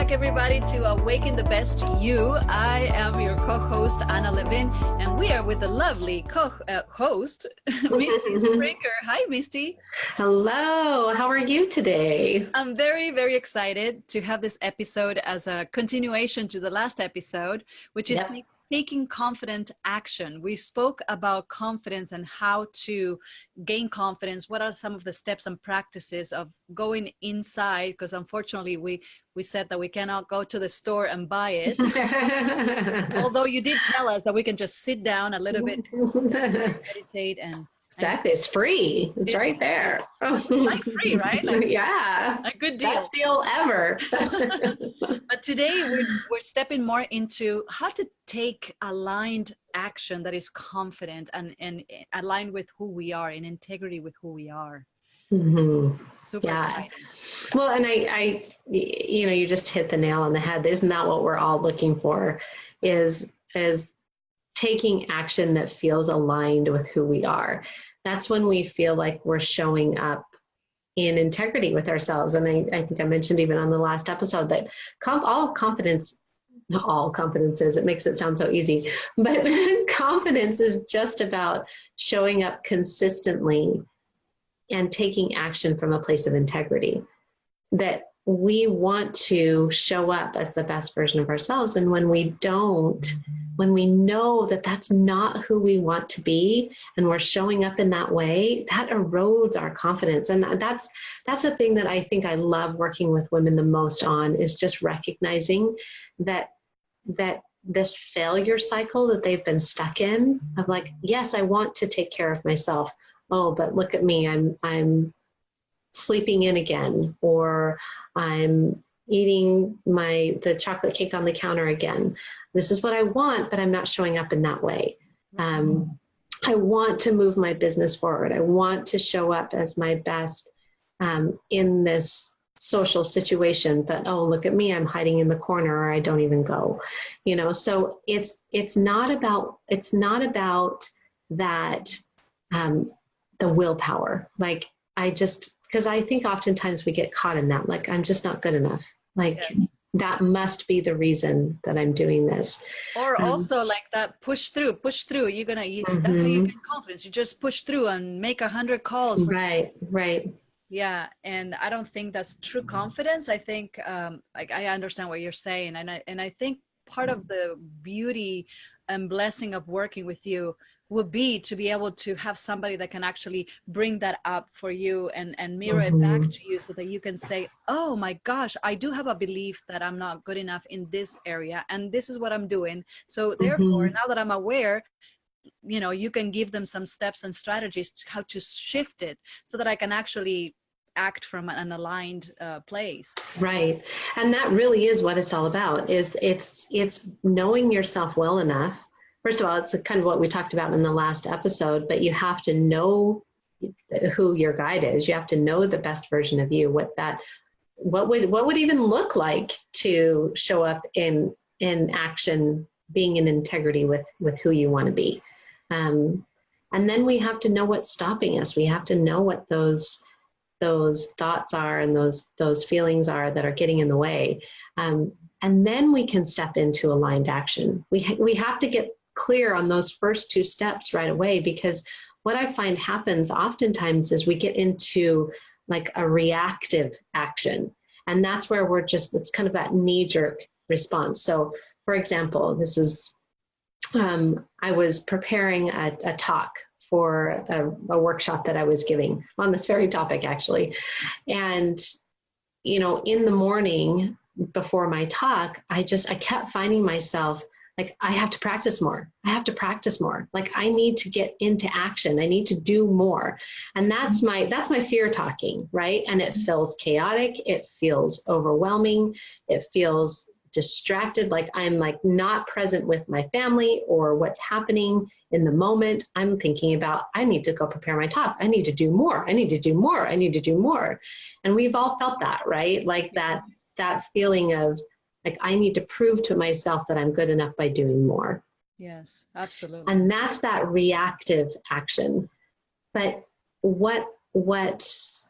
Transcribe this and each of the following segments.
back, everybody, to Awaken the Best You. I am your co-host, Anna Levin, and we are with the lovely co-host, Misty Springer. Hi, Misty. Hello, how are you today? I'm very, very excited to have this episode as a continuation to the last episode, which is taking confident action. We spoke about confidence and how to gain confidence. What are some of the steps and practices of going inside? Because unfortunately, we said that we cannot go to the store and buy it. Although you did tell us that we can just sit down a little bit, meditate, and exactly. It's free. It's right there. Like free, right? Like, yeah. A good deal. Best deal ever. But today we're stepping more into how to take aligned action that is confident and aligned with who we are, in integrity with who we are. Mm-hmm. Super exciting. Well, and I, you just hit the nail on the head. Isn't that what we're all looking for? Is taking action that feels aligned with who we are. That's when we feel like we're showing up in integrity with ourselves. And I think I mentioned even on the last episode that all confidence, it makes it sound so easy, but confidence is just about showing up consistently and taking action from a place of integrity, that we want to show up as the best version of ourselves. And when we don't, when we know that that's not who we want to be, and we're showing up in that way, that erodes our confidence. And that's the thing that I think I love working with women the most on, is just recognizing that this failure cycle that they've been stuck in, of like, yes, I want to take care of myself. Oh, but look at me, I'm sleeping in again, or I'm eating the chocolate cake on the counter again. This is what I want, but I'm not showing up in that way. I want to move my business forward. I want to show up as my best in this social situation, but oh, look at me, I'm hiding in the corner, or I don't even go. So it's not about that the willpower. Like, because I think oftentimes we get caught in that, like, I'm just not good enough. Like, yes, that must be the reason that I'm doing this. Or also like that push through, that's how you get confidence. You just push through and make 100 calls. Right. Yeah. And I don't think that's true confidence. I think, I understand what you're saying. And I think part of the beauty and blessing of working with you would be to be able to have somebody that can actually bring that up for you and mirror it back to you, so that you can say, oh my gosh, I do have a belief that I'm not good enough in this area, and this is what I'm doing. So therefore, now that I'm aware, you can give them some steps and strategies to how to shift it, so that I can actually act from an aligned place. Right. And that really is what it's all about, is it's knowing yourself well enough. First of all, it's kind of what we talked about in the last episode, but you have to know who your guide is. You have to know the best version of you, what would even look like to show up in action, being in integrity with who you want to be. And then we have to know what's stopping us. We have to know what those thoughts are and those feelings are that are getting in the way. And then we can step into aligned action. We have to get clear on those first two steps right away, because what I find happens oftentimes is we get into like a reactive action, and that's where it's kind of that knee-jerk response. So for example, this is I was preparing a talk for a workshop that I was giving on this very topic, actually. And in the morning before my talk, I kept finding myself like, I have to practice more. Like, I need to get into action. I need to do more. And that's my fear talking, right? And it feels chaotic. It feels overwhelming. It feels distracted. Like, I'm like not present with my family or what's happening in the moment. I'm thinking about, I need to go prepare my talk. I need to do more. I need to do more. I need to do more. And we've all felt that, right? Like that feeling of, like, I need to prove to myself that I'm good enough by doing more. Yes, absolutely. And that's that reactive action. But what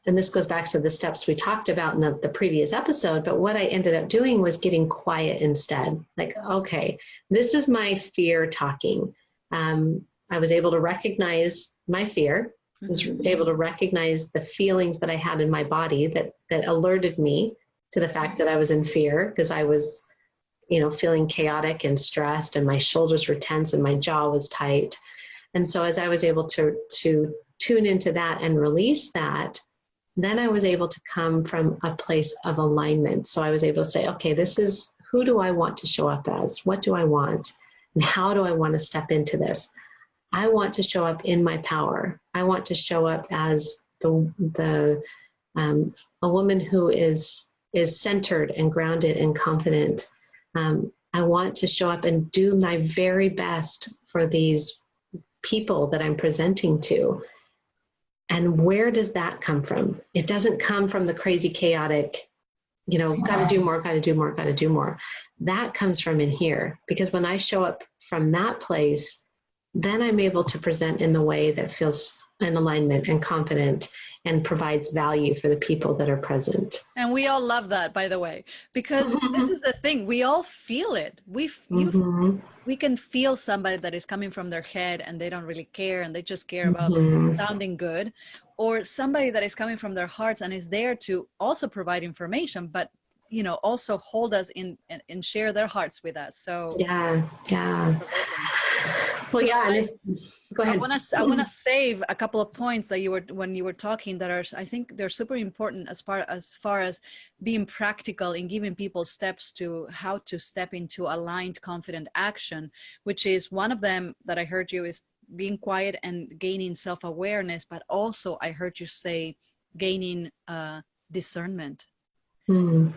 and this goes back to the steps we talked about in the previous episode, but what I ended up doing was getting quiet instead. Like, okay, this is my fear talking. I was able to recognize my fear, was able to recognize the feelings that I had in my body that alerted me to the fact that I was in fear, because I was, feeling chaotic and stressed, and my shoulders were tense and my jaw was tight. And so as I was able to tune into that and release that, then I was able to come from a place of alignment. So I was able to say, okay, this is, who do I want to show up as? What do I want? And how do I want to step into this? I want to show up in my power. I want to show up as a woman who is centered and grounded and confident. I want to show up and do my very best for these people that I'm presenting to. And where does that come from? It doesn't come from the crazy, chaotic, got to do more, got to do more, got to do more. That comes from in here, because when I show up from that place, then I'm able to present in the way that feels in alignment and confident and provides value for the people that are present. And we all love that, by the way, because this is the thing. We all feel it. We can feel somebody that is coming from their head and they don't really care, and they just care about sounding good, or somebody that is coming from their hearts and is there to also provide information, but also hold us in and share their hearts with us. So yeah. Absolutely. Well, yeah. Go ahead. I want to save a couple of points that when you were talking that are, I think they're super important as far as being practical in giving people steps to how to step into aligned, confident action, which is one of them that I heard you is being quiet and gaining self-awareness, but also I heard you say gaining discernment,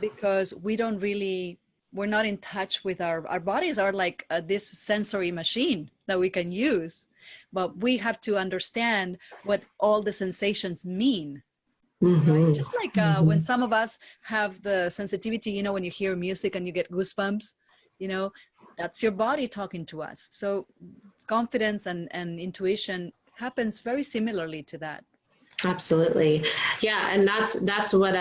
because we're not in touch with our bodies are like this sensory machine that we can use, but we have to understand what all the sensations mean. Right? Just like when some of us have the sensitivity, when you hear music and you get goosebumps, that's your body talking to us. So confidence and intuition happens very similarly to that. Absolutely. Yeah. And that's what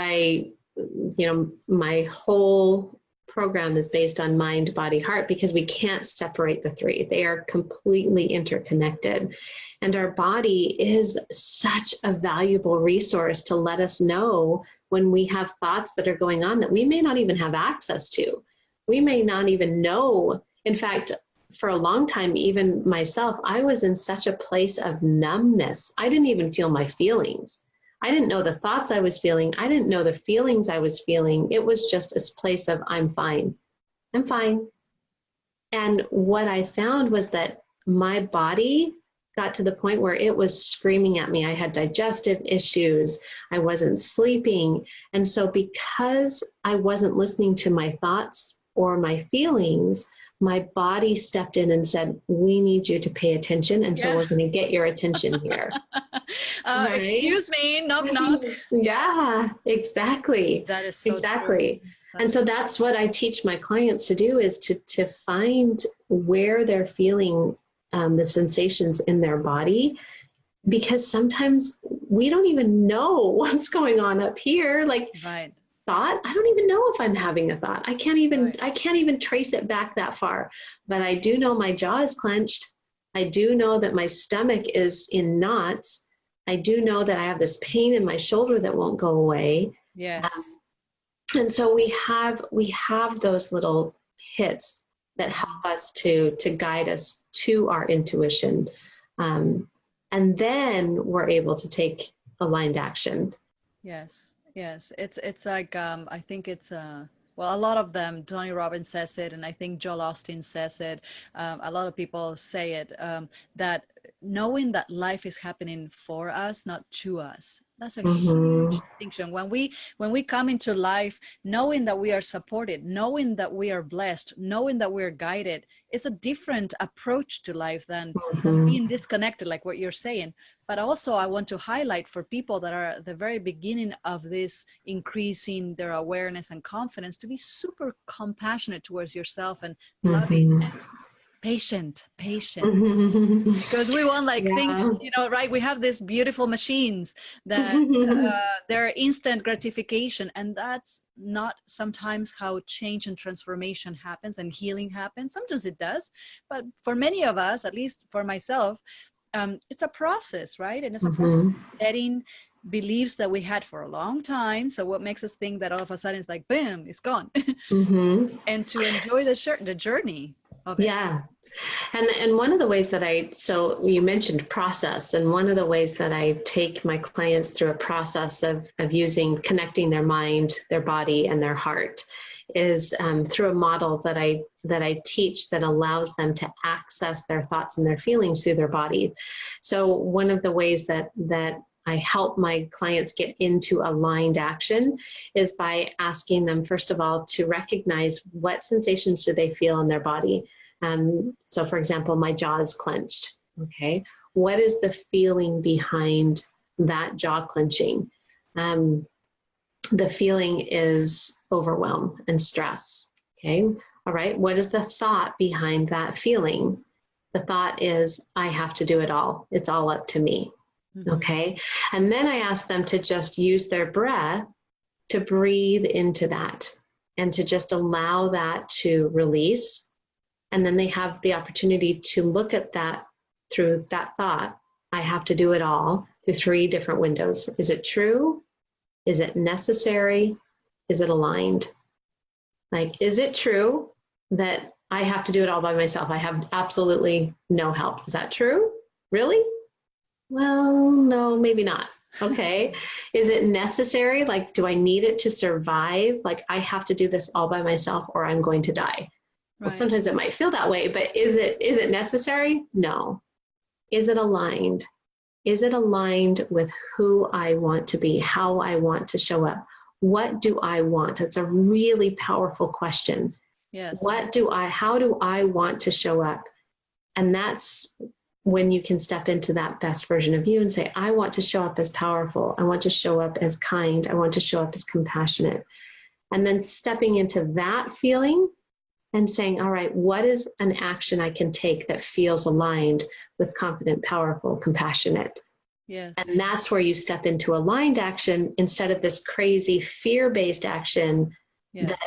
my whole program is based on mind, body, heart, because we can't separate the three. They are completely interconnected. And our body is such a valuable resource to let us know when we have thoughts that are going on that we may not even have access to. We may not even know. In fact, for a long time, even myself, I was in such a place of numbness. I didn't even feel my feelings. I didn't know the thoughts I was feeling. I didn't know the feelings I was feeling. It was just this place of, I'm fine. I'm fine. And what I found was that my body got to the point where it was screaming at me. I had digestive issues. I wasn't sleeping. And so because I wasn't listening to my thoughts or my feelings, my body stepped in and said, we need you to pay attention. And so we're going to get your attention here. Right? Excuse me, knock, knock. Yeah, exactly. That is so exactly. True. And so that's what I teach my clients to do, is to find where they're feeling the sensations in their body, because sometimes we don't even know what's going on up here. Like, right. Thought, I don't even know if I'm having a thought. I can't even trace it back that far. But I do know my jaw is clenched. I do know that my stomach is in knots. I do know that I have this pain in my shoulder that won't go away. Yes. And so we have those little hits that help us to guide us to our intuition. And then we're able to take aligned action. Yes. Yes, it's like I think it's well, a lot of them. Tony Robbins says it, and I think Joel Austin says it. A lot of people say it, that knowing that life is happening for us, not to us. That's a huge distinction. When we come into life, knowing that we are supported, knowing that we are blessed, knowing that we are guided, it's a different approach to life than being disconnected, like what you're saying. But also, I want to highlight for people that are at the very beginning of this increasing their awareness and confidence, to be super compassionate towards yourself and loving and patient, because we want like things, Yeah. you know, right? We have these beautiful machines that they're instant gratification, and that's not sometimes how change and transformation happens and healing happens. Sometimes it does, but for many of us, at least for myself, it's a process, right? And it's a process of letting beliefs that we had for a long time. So what makes us think that all of a sudden it's like, boom, it's gone. And to enjoy the journey of it. Yeah. And one of the ways that so you mentioned process, and one of the ways that I take my clients through a process of connecting their mind, their body, and their heart is through a model that I teach that allows them to access their thoughts and their feelings through their body. So one of the ways that I help my clients get into aligned action is by asking them, first of all, to recognize what sensations do they feel in their body. So for example, my jaw is clenched. Okay. What is the feeling behind that jaw clenching? The feeling is overwhelm and stress. Okay. All right. What is the thought behind that feeling? The thought is, I have to do it all. It's all up to me. Okay. And then I ask them to just use their breath to breathe into that and to just allow that to release. And then they have the opportunity to look at that through that thought, I have to do it all, through 3 different windows. Is it true? Is it necessary? Is it aligned? Like, is it true that I have to do it all by myself? I have absolutely no help. Is that true? Really? Well, no, maybe not. Okay. Is it necessary? Like, do I need it to survive? Like, I have to do this all by myself or I'm going to die. Well, sometimes it might feel that way, but is it necessary? No. Is it aligned? Is it aligned with who I want to be, how I want to show up? What do I want? It's a really powerful question. Yes. How do I want to show up? And that's when you can step into that best version of you and say, I want to show up as powerful. I want to show up as kind. I want to show up as compassionate. And then stepping into that feeling and saying, all right, what is an action I can take that feels aligned with confident, powerful, compassionate? Yes. And that's where you step into aligned action instead of this crazy fear-based action that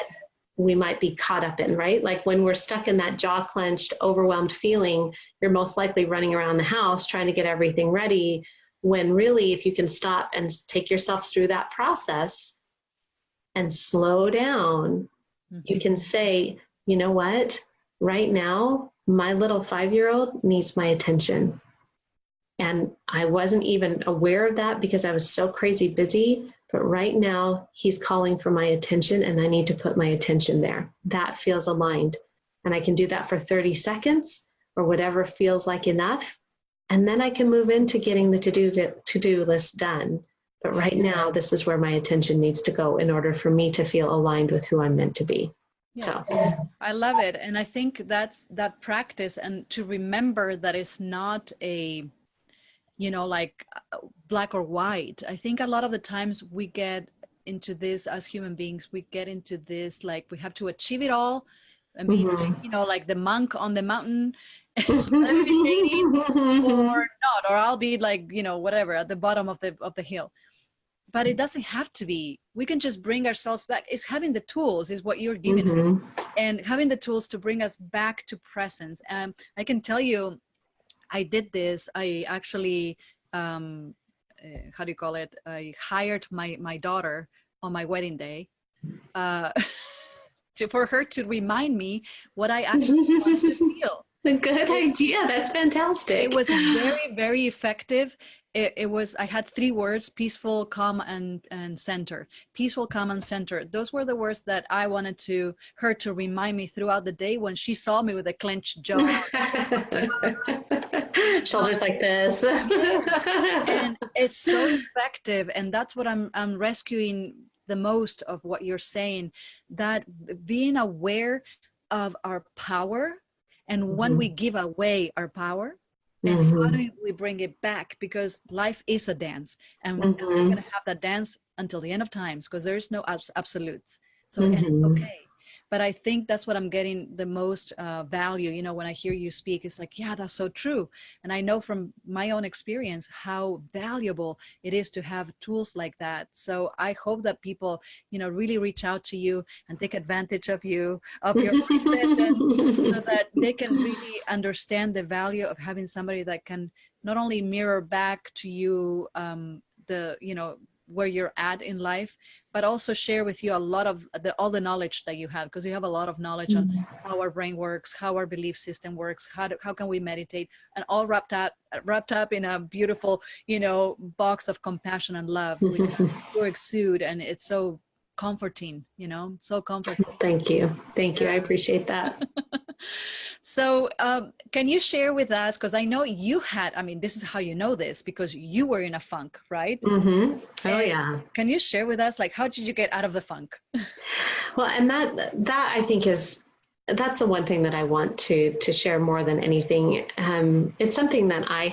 we might be caught up in, right? Like when we're stuck in that jaw clenched, overwhelmed feeling, you're most likely running around the house trying to get everything ready, when really, if you can stop and take yourself through that process and slow down, you can say, you know what? Right now, my little 5-year-old needs my attention. And I wasn't even aware of that because I was so crazy busy. But right now, he's calling for my attention and I need to put my attention there. That feels aligned. And I can do that for 30 seconds or whatever feels like enough. And then I can move into getting the to-do list done. But right now, this is where my attention needs to go in order for me to feel aligned with who I'm meant to be. So I love it. And I think that's that practice, and to remember that it's not a, you know, like black or white. I think a lot of the times we get into this as human beings, we get into this, like we have to achieve it all and be like, you know, like the monk on the mountain meditating, or not, or I'll be like, you know, whatever at the bottom of the hill. But it doesn't have to be. We can just bring ourselves back. It's having the tools is what you're giving, and having the tools to bring us back to presence. And I can tell you, I did this. I actually, how do you call it? I hired my daughter on my wedding day for her to remind me what I actually want to feel. A good idea. That's fantastic. It was very, very effective. It was, I had 3 words: peaceful, calm, and center. Peaceful, calm, and center. Those were the words that I wanted her to remind me throughout the day when she saw me with a clenched jaw. Shoulders like this. And it's so effective. And that's what I'm rescuing the most of what you're saying, that being aware of our power, and when we give away our power, and how do we bring it back? Because life is a dance, and we're going to have that dance until the end of times, because there's no absolutes. So, and it's okay. But I think that's what I'm getting the most value, you know, when I hear you speak. It's like, yeah, that's so true. And I know from my own experience how valuable it is to have tools like that. So I hope that people, you know, really reach out to you and take advantage of you, of your free sessions, so that they can really understand the value of having somebody that can not only mirror back to you the, you know, where you're at in life, but also share with you a lot of all the knowledge that you have, because you have a lot of knowledge on how our brain works, how our belief system works, how can we meditate, and all wrapped up in a beautiful, you know, box of compassion and love, which you exude, and it's so comforting, you know, so comforting. Thank you. Thank you. I Yeah. appreciate that. So, can you share with us? Because I know you had, I mean, this is how you know this, because you were in a funk, right? Oh, And yeah. can you share with us, like, how did you get out of the funk? Well, and that I think that's the one thing that I want to share more than anything. It's something that I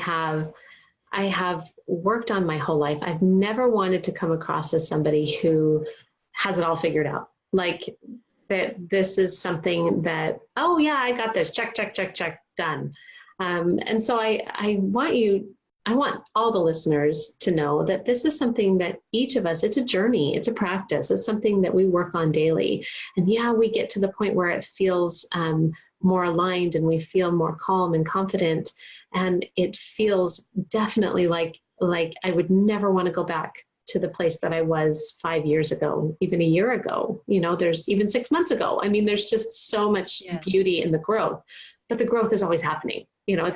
have worked on my whole life. I've never wanted to come across as somebody who has it all figured out. Like that this is something that, oh yeah, I got this, check, check, check, check, done. And so I want all the listeners to know that this is something that each of us, it's a journey, it's a practice, it's something that we work on daily. And yeah, we get to the point where it feels more aligned and we feel more calm and confident. And it feels definitely like I would never want to go back to the place that I was 5 years ago, even a year ago, you know, there's even 6 months ago. I mean, there's just so much Yes. beauty in the growth, but the growth is always happening. You know,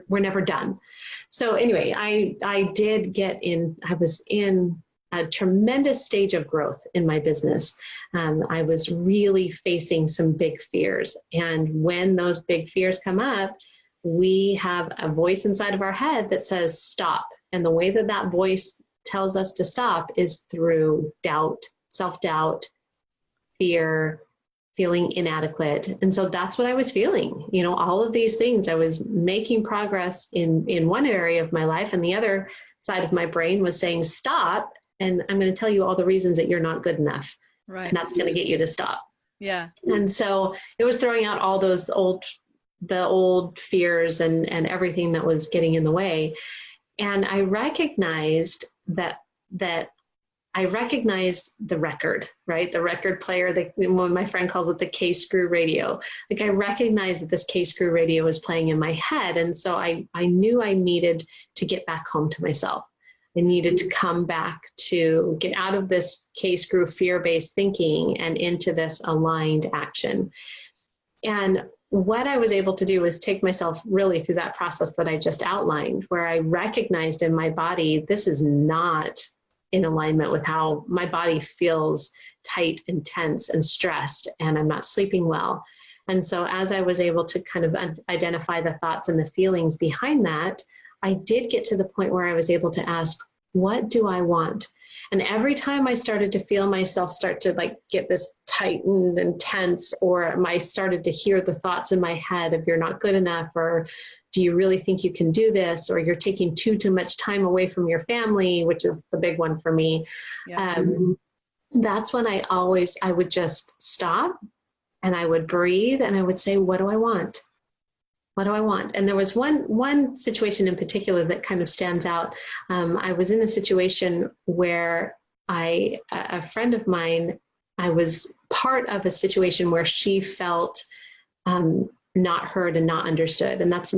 we're never done. So anyway, I did get in, I was in a tremendous stage of growth in my business. I was really facing some big fears. And when those big fears come up, we have a voice inside of our head that says, stop. And the way that that voice tells us to stop is through doubt, self-doubt, fear, feeling inadequate. And so that's what I was feeling. You know, all of these things, I was making progress in one area of my life, and the other side of my brain was saying, stop. And I'm going to tell you all the reasons that you're not good enough. Right. And that's going to get you to stop. Yeah. And so it was throwing out all those the old fears and everything that was getting in the way. And I recognized that I recognized the record, right? The record player, when my friend calls it the K-screw radio. Like I recognized that this K-screw radio was playing in my head. And so I knew I needed to get back home to myself. I needed to come back to get out of this K-screw fear-based thinking and into this aligned action. And what I was able to do was take myself really through that process that I just outlined, where I recognized in my body, this is not in alignment with how my body feels tight and tense and stressed, and I'm not sleeping well. And so as I was able to kind of identify the thoughts and the feelings behind that, I did get to the point where I was able to ask, what do I want? And every time I started to feel myself start to like get this tightened and tense, or I started to hear the thoughts in my head of you're not good enough, or do you really think you can do this, or you're taking too much time away from your family, which is the big one for me. Yeah. That's when I would just stop and I would breathe and I would say, what do I want? What do I want? And there was one situation in particular that kind of stands out. I was in a situation where a friend of mine, I was part of a situation where she felt not heard and not understood. And that's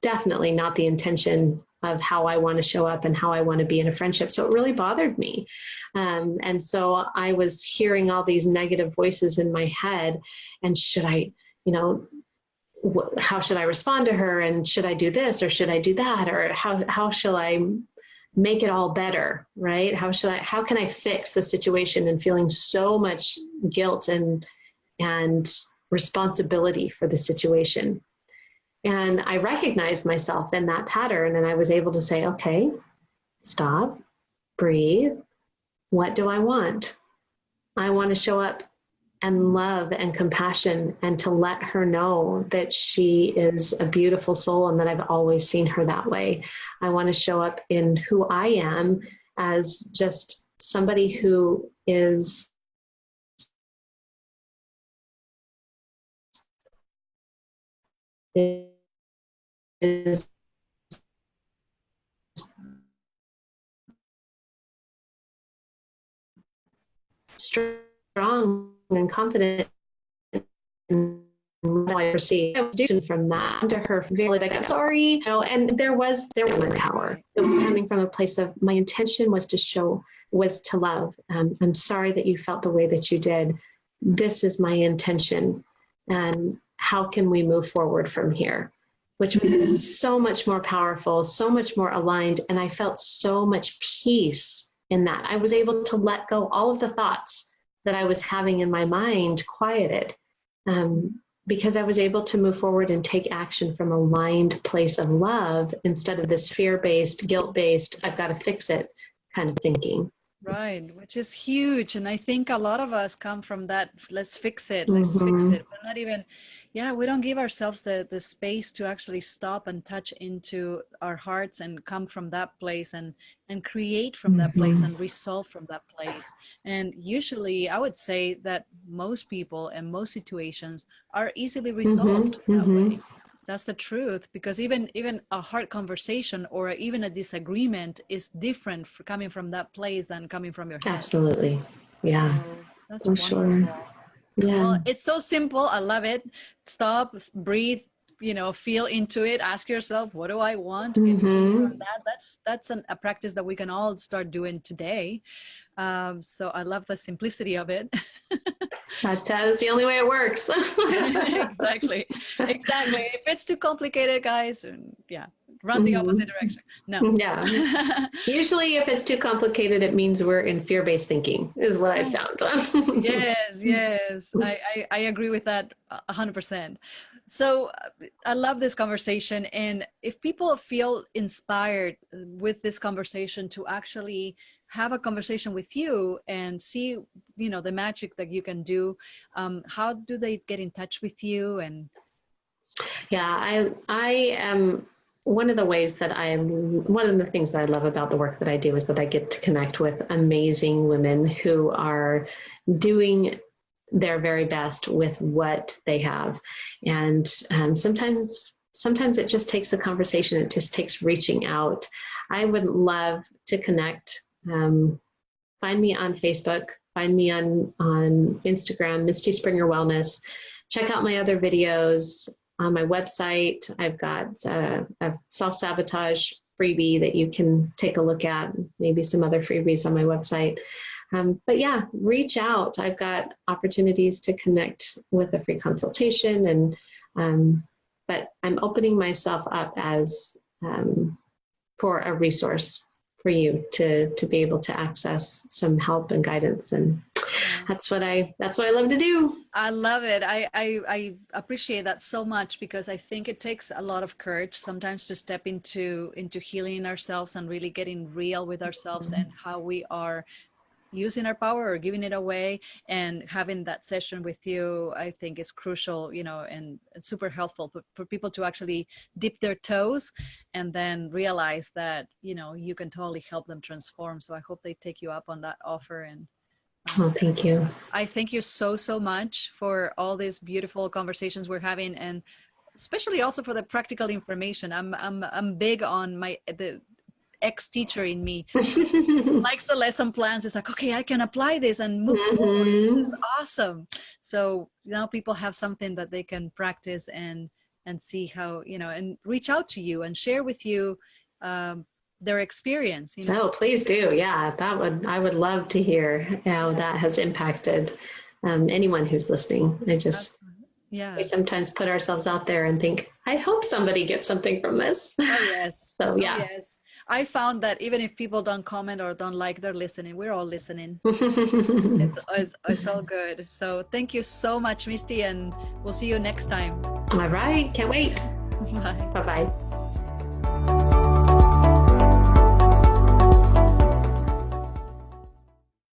definitely not the intention of how I want to show up and how I want to be in a friendship. So it really bothered me. And so I was hearing all these negative voices in my head, and should I, you know, how should I respond to her? And should I do this or should I do that? Or how shall I make it all better, right? How can I fix the situation? And feeling so much guilt and responsibility for the situation. And I recognized myself in that pattern, and I was able to say, okay, stop, breathe. What do I want? I want to show up and love and compassion, and to let her know that she is a beautiful soul and that I've always seen her that way. I want to show up in who I am as just somebody who is is strong and confident in what I perceived. I was from that to her feeling like I'm sorry, you know, and there was my power. It was coming from a place of my intention was to love. I'm sorry that you felt the way that you did. This is my intention, and how can we move forward from here? Which was so much more powerful, so much more aligned, and I felt so much peace in that. I was able to let go all of the thoughts that I was having in my mind quieted, because I was able to move forward and take action from a aligned place of love instead of this fear-based, guilt-based, I've got to fix it kind of thinking. Right, which is huge. And I think a lot of us come from that, let's fix it, let's fix it. We're not even, yeah, we don't give ourselves the space to actually stop and touch into our hearts and come from that place and create from that place and resolve from that place. And usually I would say that most people and most situations are easily resolved that way. That's the truth, because even a hard conversation or even a disagreement is different coming from that place than coming from your head. Absolutely. Yeah. So that's For wonderful. sure. Yeah. Well, it's so simple. I love it. Stop, breathe, feel into it. Ask yourself, what do I want? And from that, that's a practice that we can all start doing today. So I love the simplicity of it. That's the only way it works. Exactly. If it's too complicated, guys, yeah, run the opposite direction. No. Yeah. Usually if it's too complicated, it means we're in fear-based thinking is what I found. Yes. I agree with that 100%. So I love this conversation. And if people feel inspired with this conversation to actually have a conversation with you and see, the magic that you can do, how do they get in touch with you? And yeah, I am one of the things that I love about the work that I do is that I get to connect with amazing women who are doing their very best with what they have. And sometimes it just takes a conversation. It just takes reaching out. I would love to connect. Find me on Facebook, find me on Instagram, Misty Springer Wellness. Check out my other videos on my website. I've got a self-sabotage freebie that you can take a look at, maybe some other freebies on my website. But yeah, reach out. I've got opportunities to connect with a free consultation, but I'm opening myself up as for a resource for you to be able to access some help and guidance. And that's what I love to do. I love it. I appreciate that so much, because I think it takes a lot of courage sometimes to step into healing ourselves and really getting real with ourselves and how we are using our power or giving it away. And having that session with you, I think, is crucial, and super helpful for people to actually dip their toes and then realize that, you can totally help them transform. So I hope they take you up on that offer. And thank you. I thank you so much for all these beautiful conversations we're having, and especially also for the practical information. I'm big on the ex-teacher in me likes the lesson plans. It's like, okay, I can apply this and move forward. This is awesome. So now people have something that they can practice and see how, and reach out to you and share with you their experience. Oh, please do. Yeah, I would love to hear how that has impacted anyone who's listening. We sometimes put ourselves out there and think, I hope somebody gets something from this. Oh, yes. So yeah. Oh, yes. I found that even if people don't comment or don't like, they're listening. We're all listening. It's all good. So thank you so much, Misty, and we'll see you next time. All right. Can't wait. Bye. Bye-bye.